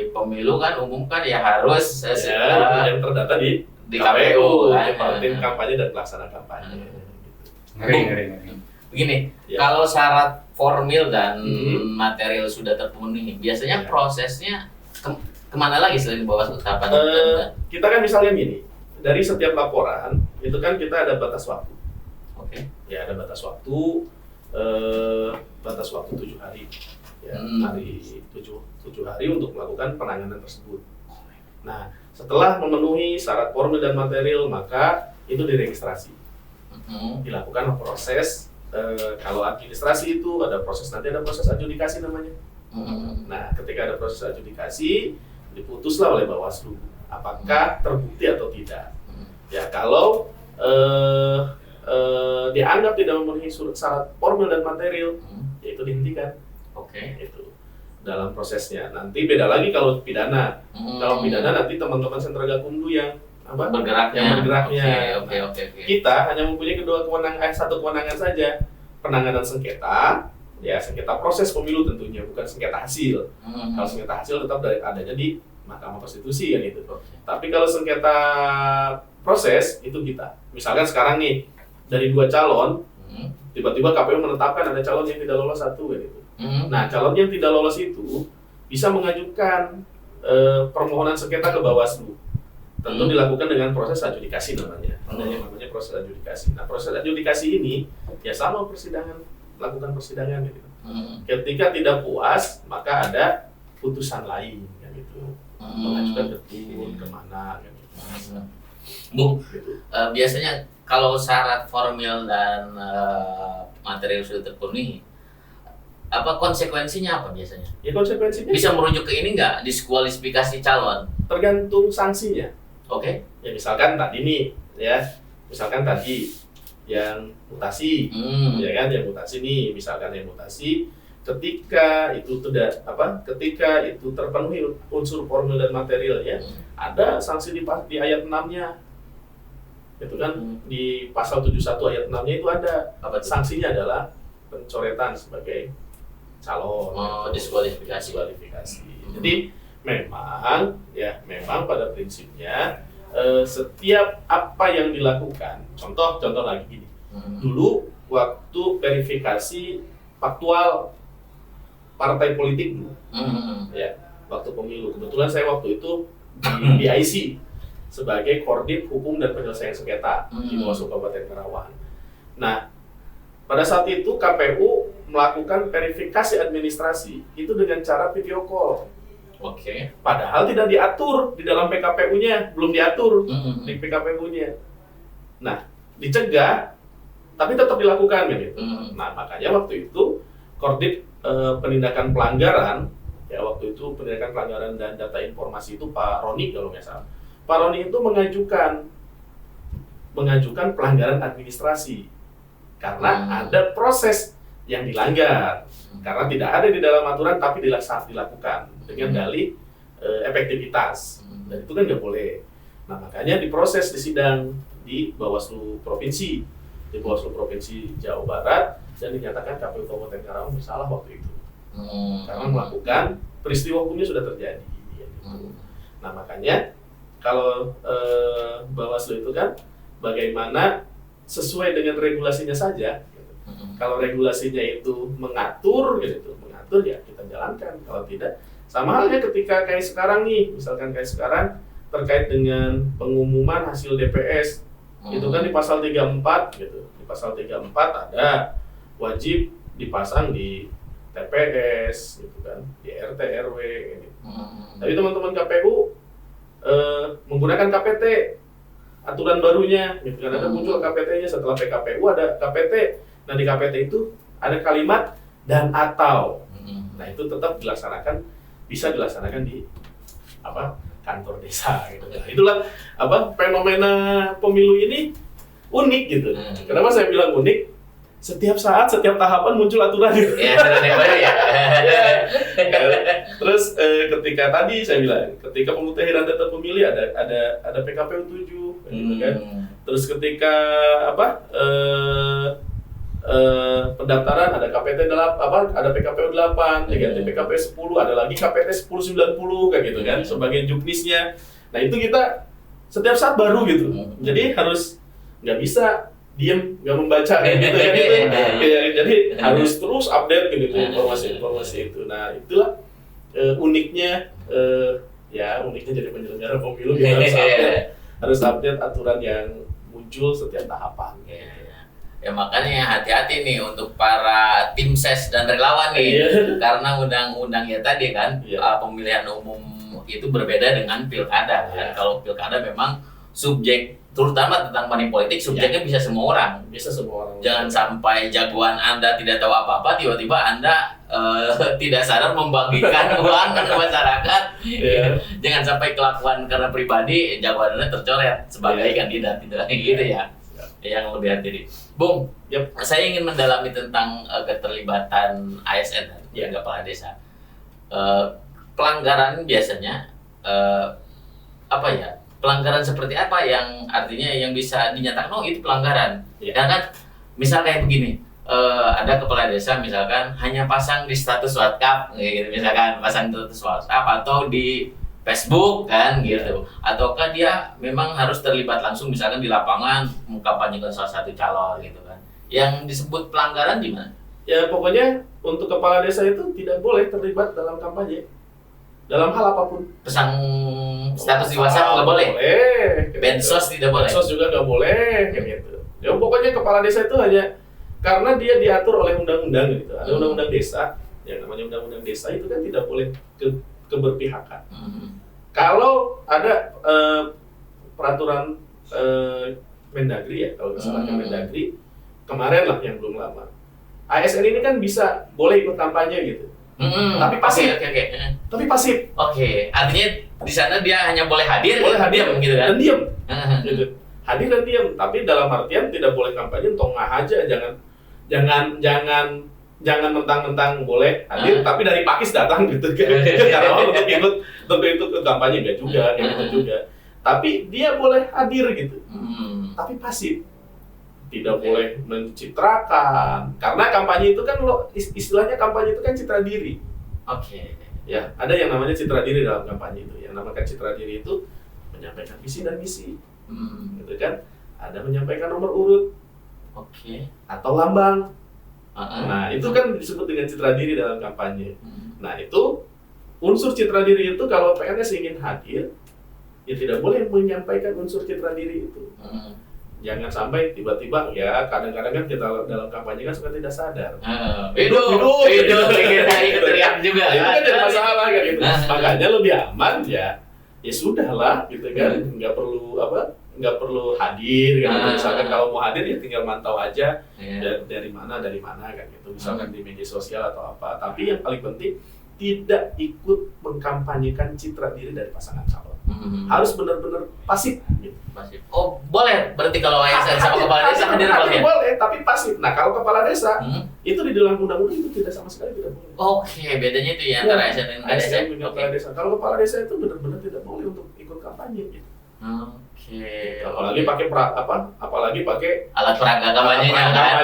pemilu kan umum kan ya harus yang terdata di KPU kan. Tim kampanye dan pelaksana kampanye. Ngeri. Begini, Ya. kalau syarat formil dan material sudah terpenuhi, biasanya prosesnya kemana lagi selain Bawaslu tahapan? Kita kan misalnya gini, dari setiap laporan itu kan kita ada batas waktu. Oke. Ya, ada batas waktu 7 hari. Ya, hari 7 hari untuk melakukan penanganan tersebut. Nah, setelah memenuhi syarat formil dan material, maka itu diregistrasi. Dilakukan proses, kalau administrasi itu ada proses, nanti ada proses adjudikasi namanya. Nah, ketika ada proses adjudikasi, diputuslah oleh Bawaslu apakah terbukti atau tidak. Ya, kalau dianggap tidak memenuhi syarat formil dan material, ya itu dihentikan. Oke. Itu dalam prosesnya. Nanti beda lagi kalau pidana. Kalau pidana nanti teman-teman sentra Gakumdu yang bergeraknya. Oke. Kita hanya mempunyai satu kewenangan saja, penanganan sengketa ya sengketa proses pemilu tentunya, bukan sengketa hasil. Kalau sengketa hasil tetap adanya di Mahkamah Konstitusi kan itu. Tapi kalau sengketa proses itu kita. Misalkan sekarang nih dari 2 calon, tiba-tiba KPU menetapkan ada calon yang tidak lolos satu kan itu. Nah, calon yang tidak lolos itu bisa mengajukan permohonan sengketa ke Bawaslu. Tentu dilakukan dengan proses adjudikasi namanya. Ada yang namanya proses adjudikasi. Nah, proses adjudikasi ini ya sama persidangan, lakukan persidangan gitu. Ketika tidak puas, maka ada putusan lain kan gitu. Mengajukan petun kemana kan gitu. Bung, Gitu. biasanya kalau syarat formil dan material sudah terpenuhi, apa konsekuensinya apa biasanya? Ya konsekuensinya Bisa merujuk ke ini nggak, diskualifikasi calon? tergantung sanksinya. Oke? Ya misalkan tadi nih, ya misalkan tadi yang mutasi, ya kan, yang mutasi nih, misalkan yang mutasi, ketika itu ketika itu terpenuhi unsur formil dan materialnya, ada sanksi di ayat 6-nya, itu kan di pasal 71 ayat 6-nya itu ada Apa itu? sanksinya adalah pencoretan sebagai calon, Diskualifikasi. Jadi memang pada prinsipnya setiap apa yang dilakukan, contoh lagi gini, dulu waktu verifikasi faktual partai politik dulu, ya waktu pemilu, kebetulan saya waktu itu di IC sebagai Koordit Hukum dan Penyelesaian Sengketa di Bawaslu Kabupaten Karawang. Nah, pada saat itu KPU melakukan verifikasi administrasi itu dengan cara video call. Oke. Padahal tidak diatur di dalam PKPU-nya, belum diatur di PKPU-nya. Nah, dicegah, tapi tetap dilakukan kan gitu. Nah, makanya waktu itu Koordit penindakan pelanggaran, ya waktu itu penindakan pelanggaran dan data informasi itu Pak Roni kalau nggak salah. Pak Roni itu mengajukan pelanggaran administrasi karena ada proses yang dilanggar, karena tidak ada di dalam aturan tapi dilakukan dengan dalih efektivitas, dan itu kan nggak boleh. Nah, makanya diproses di sidang di Bawaslu Provinsi Jawa Barat, dan dinyatakan KPU Kabupaten Karawang bersalah waktu itu karena melakukan peristiwa hukumnya sudah terjadi gitu. Nah, makanya kalau Bawaslu itu kan bagaimana sesuai dengan regulasinya saja gitu. Kalau regulasinya itu mengatur ya kita jalankan. Kalau tidak, sama halnya ketika kayak sekarang nih, misalkan kayak sekarang terkait dengan pengumuman hasil DPS, itu kan di pasal 34 gitu. Di pasal 34 ada wajib dipasang di TPS gitu kan, di RT RW gitu. Tapi teman-teman KPU menggunakan KPT, aturan barunya gitu kan, ada muncul KPT-nya setelah PKPU ada KPT. Nah, di KPT itu ada kalimat dan atau. Nah, itu tetap bisa dilaksanakan di kantor desa gitu. Nah, itulah fenomena pemilu ini unik gitu. Kenapa saya bilang unik? Setiap saat, setiap tahapan muncul aturan gitu. Ya, aturan yang baru ya. Terus ketika tadi saya bilang, ketika pemutahiran data pemilih ada PKPU 7 gitu kan. Terus ketika pendaftaran ada KPT 8, ada PKPU 8, diganti PKP 10, ada lagi KPT 1090 kayak gitu kan, sebagai juknisnya. Nah, itu kita setiap saat baru gitu. Jadi harus nggak bisa diem nggak membaca kayak gitu kan gitu. Jadi harus terus update gitu informasi itu. Nah, itulah uniknya jadi penyelenggara pemilu, kita harus update aturan yang muncul setiap tahapan. Ya makanya hati-hati nih untuk para tim ses dan relawan nih, karena undang-undang ya tadi kan, pemilihan umum itu berbeda dengan pilkada kan. Kalau pilkada memang subjek, terutama tentang money politik, subjeknya bisa semua orang. Jangan sampai jagoan Anda tidak tahu apa-apa, tiba-tiba Anda tidak sadar membagikan uang ke masyarakat. Jangan sampai kelakuan karena pribadi jagoan Anda tercoret sebagai kandidat, gitu ya. Yang lebih hati-hati. Bung, saya ingin mendalami tentang keterlibatan ASN, kepala desa. Pelanggaran biasanya pelanggaran seperti apa yang artinya yang bisa dinyatakan itu pelanggaran? Karena kan misal kayak begini, ada kepala desa misalkan hanya pasang di status WhatsApp gitu, misalkan pasang status WhatsApp atau di Facebook kan gitu, ataukah dia memang harus terlibat langsung misalkan di lapangan mengkampanyekan salah satu calon gitu kan, yang disebut pelanggaran di mana? Ya pokoknya untuk kepala desa itu tidak boleh terlibat dalam kampanye dalam hal apapun. Pasang status di WhatsApp nggak boleh, Bensos tidak boleh, Bensos juga nggak boleh kayak gitu. Ya pokoknya kepala desa itu hanya karena dia diatur oleh undang-undang gitu. Ada undang-undang desa, yang namanya undang-undang desa itu kan tidak boleh keberpihakan. Kalau ada peraturan Mendagri ya, kalau misalnya Mendagri kemarin lah yang belum lama, ASN ini kan bisa boleh ikut kampanye gitu, tapi pasif. Tapi pasif. Oke, artinya di sana dia hanya boleh hadir, diam gitu kan? Dan diam, gitu. Hadir dan diam. Tapi dalam artian tidak boleh kampanye, tongah aja, jangan mentang-mentang boleh hadir, tapi dari Pakis datang gitu kan? Karena untuk ikut kampanye enggak juga, gitu juga. Tapi dia boleh hadir gitu, tapi pasif. Tidak boleh mencitrakan, karena kampanye itu kan istilahnya kampanye itu kan citra diri. Oke. Ya, ada yang namanya citra diri dalam kampanye itu. Yang namanya citra diri itu menyampaikan visi dan misi, gitu kan? Ada menyampaikan nomor urut, atau lambang. Nah, itu kan disebut dengan citra diri dalam kampanye. Nah, itu unsur citra diri itu kalau PNS ingin hadir, ya tidak boleh menyampaikan unsur citra diri itu. Jangan sampai tiba-tiba ya kadang-kadang kan kita dalam kampanye kan suka tidak sadar. Hidup teriak juga. Itu kan jadi masalah kan gitu. Makanya lebih aman ya sudahlah gitu kan. Nggak perlu hadir kan. Misalkan kalau mau hadir ya tinggal mantau aja dari mana kan gitu. Misalkan di media sosial atau apa. Tapi yang paling penting tidak ikut mengkampanyekan citra diri dari pasangan calon. Harus benar-benar pasif gitu. Pasif. Oh, boleh berarti kalau ASN sama kepala desa hadir boleh, tapi pasif. Nah, kalau kepala desa itu di dalam undang-undang itu tidak sama sekali tidak boleh. Oke, bedanya itu ya antara ASN dan kepala desa. Kalau kepala desa itu benar-benar tidak boleh untuk ikut kampanye gitu. Apalagi pakai alat peraga kampanyenya kan,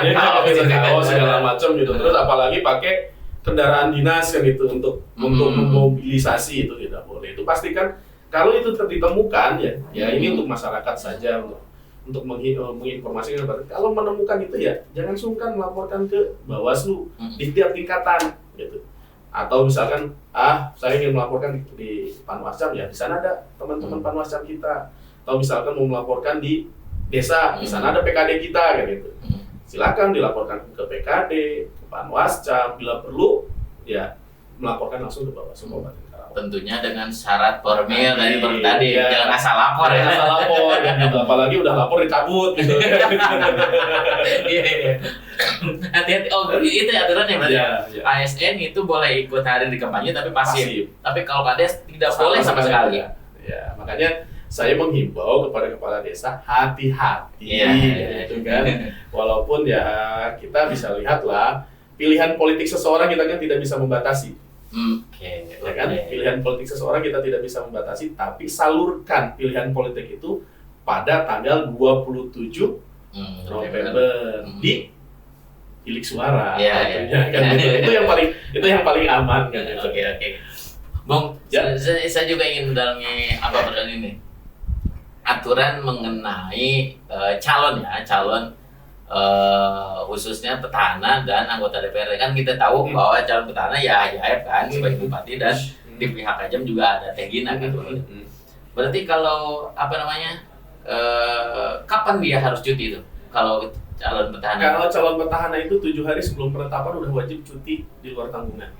segala macam gitu. Terus apalagi pakai kendaraan dinas kan gitu untuk memobilisasi itu tidak boleh. Itu pastikan kalau itu ditemukan ya ini untuk masyarakat saja untuk menginformasikan. Kalau menemukan itu ya jangan sungkan melaporkan ke Bawaslu di tiap tingkatan gitu. Atau misalkan saya ingin melaporkan di Panwascam ya di sana ada teman-teman Panwascam kita. Atau misalkan mau melaporkan di desa di sana ada PKD kita kayak gitu. Silakan dilaporkan ke PKD, ke Panwascam, bila perlu ya melaporkan langsung ke Bawaslu Kabupaten Karawang. Tentunya dengan syarat formil tadi, jangan asal lapor ya. Asal lapor gitu. Apalagi udah lapor dicabut gitu. Iya. Hati-hati. Oh, itu aturannya berarti. ASN itu boleh ikut hadir di kampanye tapi pasif. Tapi kalau Kades tidak boleh sama sekali. Ya, makanya saya menghimbau kepada kepala desa hati-hati gitu kan. Walaupun ya kita bisa lihatlah pilihan politik seseorang kita kan tidak bisa membatasi. Ya kan? Pilihan politik seseorang kita tidak bisa membatasi, tapi salurkan pilihan politik itu pada tanggal 27 November di bilik suara. Kan? Itu yang paling aman kan. Oke. Bung, saya juga ingin mendalami persoalan ini. Aturan mengenai calon khususnya petahana dan anggota DPRD. Kan kita tahu bahwa calon petahana ya Ajaib kan sebagai bupati, dan di pihak Ajam juga ada Teh Gina kan. Berarti kalau kapan dia harus cuti itu? Kalau calon petahana? Kalau calon petahana itu 7 hari sebelum penetapan udah wajib cuti di luar tanggungan.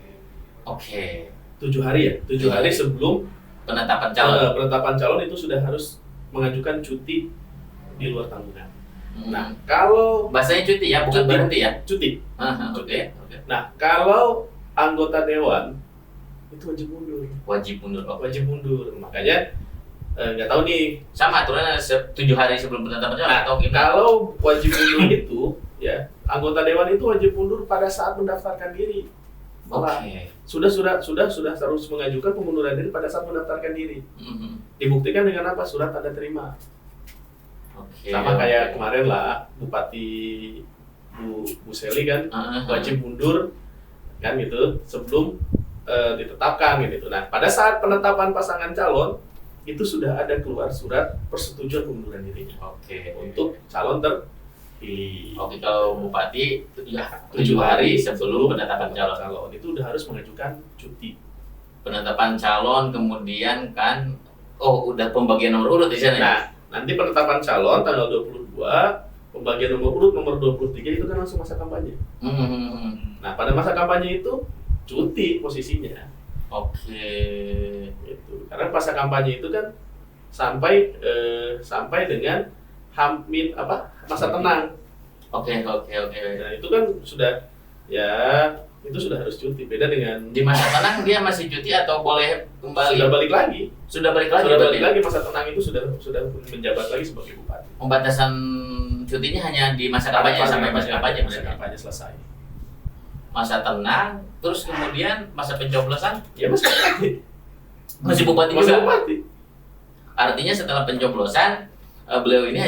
Oke. 7 hari ya? 7 hari sebelum penetapan calon. Penetapan calon itu sudah harus mengajukan cuti di luar tanggungan. Nah, kalau bahasanya cuti ya, bukan berhenti ya? Cuti. Oke. Nah, kalau anggota dewan itu wajib mundur. Wajib mundur. Makanya nggak tahu nih. Sama aturannya 7 hari sebelum penetapan calon atau gimana? Kalau wajib mundur itu ya, anggota dewan itu wajib mundur pada saat mendaftarkan diri. Sudah harus mengajukan pengunduran diri pada saat mendaftarkan diri. Dibuktikan dengan apa? Surat tanda terima. Sama kayak kemarin lah Bupati Bu Seli kan wajib mundur kan gitu sebelum ditetapkan gitu. Nah, pada saat penetapan pasangan calon itu sudah ada keluar surat persetujuan pengunduran dirinya. Oke. Untuk calon terpilih. Oke, kalau bupati 7 hari sebelum penetapan calon. Itu udah harus mengajukan cuti. Penetapan calon kemudian kan udah pembagian nomor urut di sana. Nah, nanti penetapan calon tanggal 22, pembagian nomor urut nomor 23 itu kan langsung masa kampanye. Nah, pada masa kampanye itu cuti posisinya. Oke. Itu. Karena masa kampanye itu kan sampai dengan masa tenang. Oke. Nah, itu kan sudah harus cuti. Beda dengan Di masa tenang dia masih cuti atau boleh kembali? Sudah balik lagi. Sudah balik lagi. Sudah balik lagi, masa tenang itu sudah menjabat lagi sebagai bupati. Pembatasan cutinya hanya di masa kampanye sampai masa kampanye. Masa kampanye selesai. Masa tenang, terus kemudian masa pencoblosan Ya masih bupati. masih bupati Masih juga. bupati. Artinya setelah pencoblosan beliau ini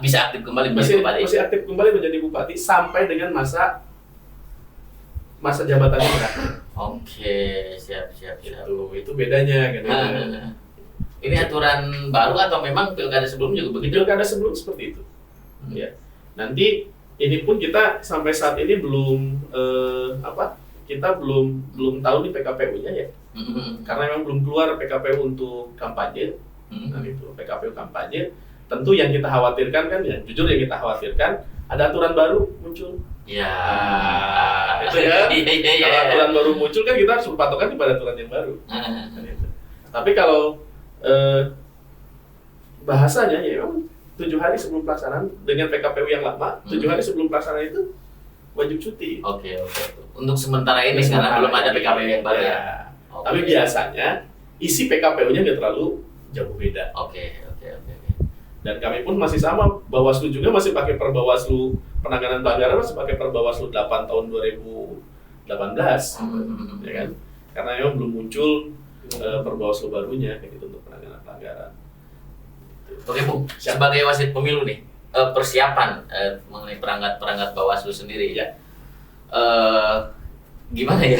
bisa aktif kembali menjadi bupati. Masih aktif kembali menjadi bupati sampai dengan masa jabatannya berakhir. Oke, siap. Itu bedanya kan. Ini aturan baru atau memang pilkada sebelumnya juga Di begitu? pilkada sebelum seperti itu. Ya. Nanti ini pun kita sampai saat ini kita belum tahu nih PKPU-nya ya. Karena memang belum keluar PKPU untuk kampanye. Nah, itu PKPU kampanye. Tentu yang kita khawatirkan kan ya, jujur yang kita khawatirkan ada aturan baru muncul. Ya. Itu ya. Iya. Kalau aturan baru muncul kan kita harus berpatokan kepada aturan yang baru. Kan itu. Tapi kalau bahasanya ya memang 7 hari sebelum pelaksanaan dengan PKPU yang lama, 7 hari sebelum pelaksanaan itu wajib cuti. Oke. Untuk sementara ini karena belum ada PKPU yang baru ya. Oke. Tapi biasanya isi PKPU-nya nggak terlalu jauh beda. Oke. Dan kami pun masih sama, Bawaslu juga masih pakai Perbawaslu penanganan pelanggaran masih pakai Perbawaslu 8 tahun 2018, ya kan? Karena memang belum muncul Perbawaslu barunya kayak gitu untuk penanganan pelanggaran. Oke Bung, sebagai wasit pemilu nih, persiapan mengenai perangkat Bawaslu sendiri ya, gimana ya?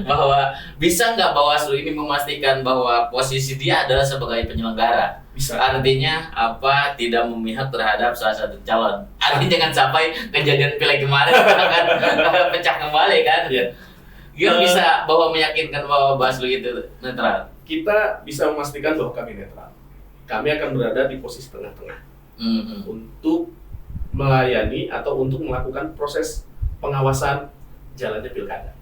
Bahwa bisa nggak Bawaslu ini memastikan bahwa posisi dia adalah sebagai penyelenggara? Bisa. Artinya apa? Tidak memihak terhadap salah satu calon. Artinya jangan sampai kejadian pileg kemarin akan pecah kembali kan? Ya. Dia bisa bahwa meyakinkan bahwa Bawaslu itu netral. Kita bisa memastikan bahwa kami netral. Kami akan berada di posisi tengah-tengah untuk melayani atau untuk melakukan proses pengawasan jalannya pilkada.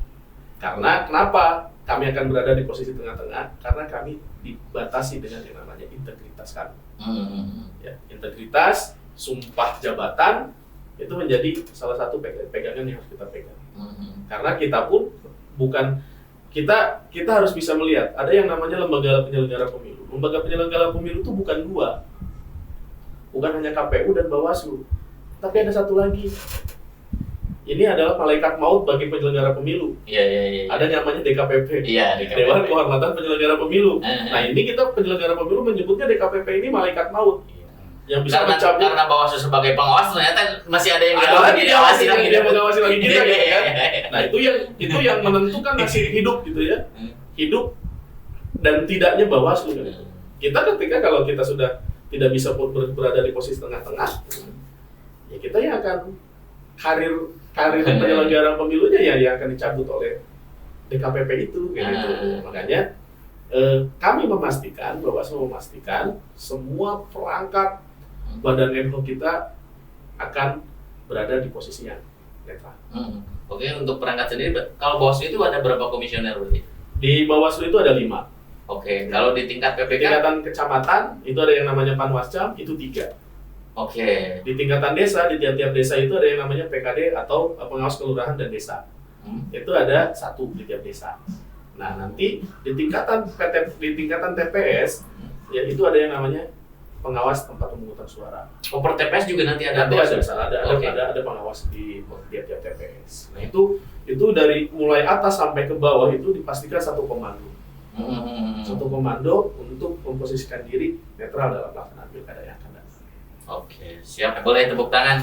Karena kenapa kami akan berada di posisi tengah-tengah? Karena kami dibatasi dengan yang namanya integritas kami. Ya, integritas, sumpah jabatan itu menjadi salah satu pegangan yang harus kita pegang. Karena kita pun kita harus bisa melihat ada yang namanya lembaga penyelenggara pemilu. Lembaga penyelenggara pemilu itu bukan dua, bukan hanya KPU dan Bawaslu, tapi ada satu lagi. Ini adalah malaikat maut bagi penyelenggara pemilu. Iya. Ada namanya DKPP. Iya, DKPP. Dewan Kehormatan Penyelenggara Pemilu. Nah, ini kita penyelenggara pemilu menyebutnya DKPP ini malaikat maut. Yang bisa mencabut. Karena Bawaslu sebagai pengawas ternyata masih ada yang diawasi lagi. Dia mengawasi lagi kita gitu kan. Nah, itu yang menentukan nasib hidup gitu ya. Hidup dan tidaknya Bawaslu kan. Kita ketika kalau kita sudah tidak bisa berada di posisi tengah-tengah, ya kita yang akan karir penyelenggara pemilunya ya yang akan dicabut oleh DKPP itu gitu. Makanya kami memastikan, Bawaslu memastikan semua perangkat badan ad hoc kita akan berada di posisi yang netral. Oke, untuk perangkat sendiri, kalau Bawaslu itu ada berapa komisioner berarti? Di Bawaslu itu ada 5. Oke, kalau di tingkat PPK? Tingkatan kecamatan itu ada yang namanya Panwascam, itu 3. Oke. Di tingkatan desa, di tiap-tiap desa itu ada yang namanya PKD atau pengawas kelurahan dan desa. Itu ada 1 di tiap desa. Nah, nanti di tingkatan TPS ya itu ada yang namanya pengawas tempat pemungutan suara. Per TPS juga nanti ada ada pengawas di tiap-tiap TPS. Nah, itu dari mulai atas sampai ke bawah itu dipastikan satu komando. Satu komando untuk memposisikan diri netral dalam pelaksanaan pilkada yang akan datang. Oke, siap. Boleh tepuk tangan.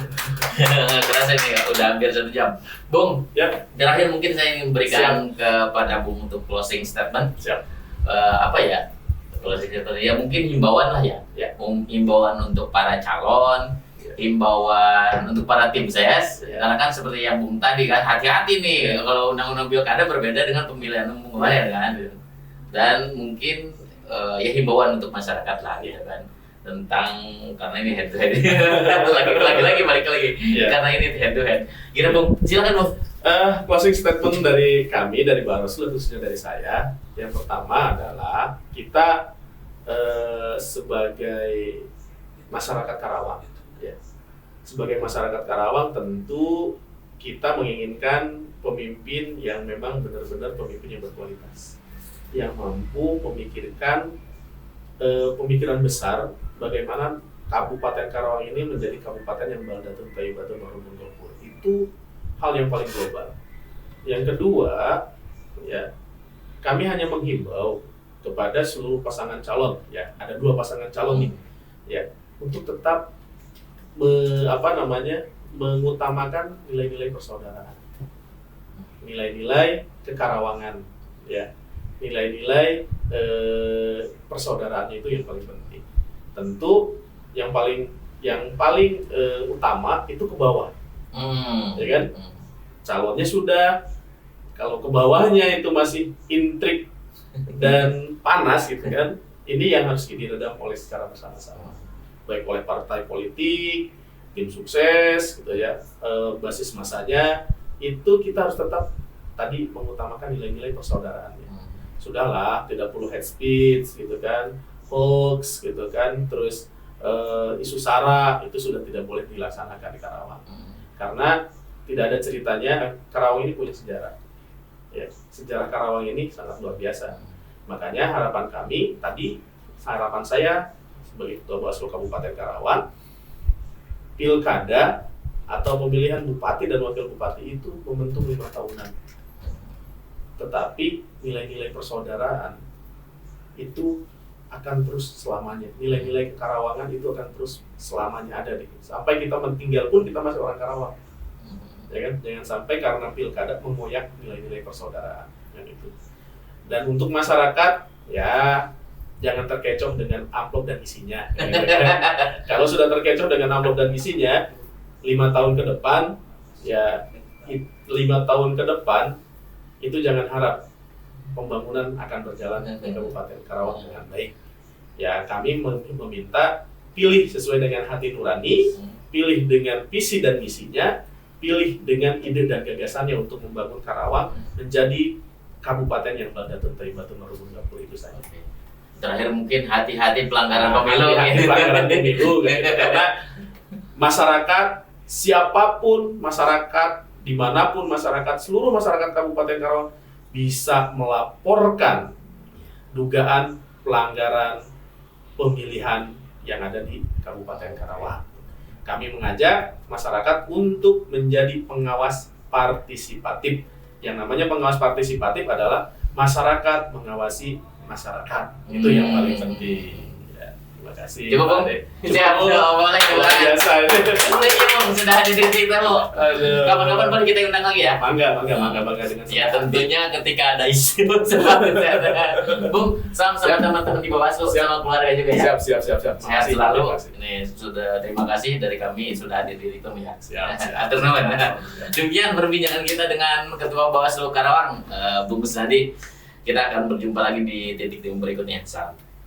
Kerasa ini udah hampir 1 jam. Bung, Ya, terakhir mungkin saya ingin berikan kepada Bung untuk closing statement. siap. Apa ya? Closing statement ya mungkin himbauan lah ya. Ya. Himbauan untuk para calon, Ya. himbauan untuk para tim ses. Ya. Karena kan seperti yang Bung tadi kan, hati-hati nih kalau undang-undang pilkada berbeda dengan pemilihan umum kemarin kan. Dan mungkin ya himbauan untuk masyarakat lah gitu kan, tentang karena ini head to head lagi balik lagi Iya. karena ini head to head. Gila Bung, silakan Bung. Closing statement dari kami, dari Bawaslu, khususnya dari saya. Yang pertama adalah kita sebagai masyarakat Karawang, ya. Sebagai masyarakat Karawang tentu kita menginginkan pemimpin yang memang benar-benar pemimpin yang berkualitas, yang mampu memikirkan pemikiran besar bagaimana Kabupaten Karawang ini menjadi kabupaten yang baldatun thayyibatun wa rabbun ghafur. Itu hal yang paling global. Yang kedua, ya, kami hanya menghimbau kepada seluruh pasangan calon, ya, ada 2 pasangan calon nih, ya, untuk tetap mengutamakan nilai-nilai persaudaraan, nilai-nilai kekarawangan, ya, nilai-nilai persaudaraannya itu yang paling penting. Tentu yang paling utama itu ke bawah, ya kan? Calonnya sudah, kalau ke bawahnya itu masih intrik dan panas gitu kan, ini yang harus diredam oleh secara bersama-sama, baik oleh partai politik, tim sukses gitu ya, basis masanya, itu kita harus tetap tadi mengutamakan nilai-nilai persaudaraannya. Sudahlah, tidak perlu hate speech gitu kan, hoax gitu kan, terus isu sara itu sudah tidak boleh dilaksanakan di Karawang, karena tidak ada ceritanya. Karawang ini punya sejarah, ya, sejarah Karawang ini sangat luar biasa. Makanya harapan saya sebagai Ketua Bawaslu Kabupaten Karawang, pilkada atau pemilihan bupati dan wakil bupati itu momentum 5 tahunan. Tetapi nilai-nilai persaudaraan itu akan terus selamanya. Nilai-nilai kekarawangan itu akan terus selamanya ada di kita. Sampai kita meninggal pun kita masih orang Karawang. Ya kan? Jangan sampai karena pilkada mengoyak nilai-nilai persaudaraan yang itu. Dan untuk masyarakat, ya, jangan terkecoh dengan amplop dan isinya. Kalau sudah terkecoh dengan amplop dan isinya, 5 tahun ke depan, ya, 5 tahun ke depan itu jangan harap pembangunan akan berjalan di Kabupaten Karawang dengan baik. Ya, kami meminta pilih sesuai dengan hati nurani, pilih dengan visi dan misinya, pilih dengan ide dan gagasannya untuk membangun Karawang menjadi kabupaten yang baldatun thayyibatun wa rabbun ghafur. Itu saja. Terakhir mungkin hati-hati pelanggaran pemilu. Hati-hati pelanggaran pemilu gitu. Karena masyarakat, siapapun masyarakat, dimanapun masyarakat, seluruh masyarakat Kabupaten Karawang bisa melaporkan dugaan pelanggaran pemilihan yang ada di Kabupaten Karawang. Kami mengajak masyarakat untuk menjadi pengawas partisipatif. Yang namanya pengawas partisipatif adalah masyarakat mengawasi masyarakat. Itu yang paling penting. Ya, terima kasih. Coba Bung. Siap, boleh. Luar biasa ini. Boleh Bung, sudah ada di titik temu. Aduh. Kapan-kapan boleh kita undang lagi ya? Bangga dengan Ya tentunya ketika ada isu seperti itu. Bung, salam sama teman-teman di Bawaslu, sama keluarga juga ya. Siap. Sehat Makasih, selalu. terima kasih. Ini sudah terima kasih dari kami sudah hadir di Tikum ya. Siap. Atur nuhun. Demikian perbincangan kita dengan Ketua Bawaslu Karawang, Bung Kusnadi. Kita akan berjumpa lagi di titik temu berikutnya. Salam.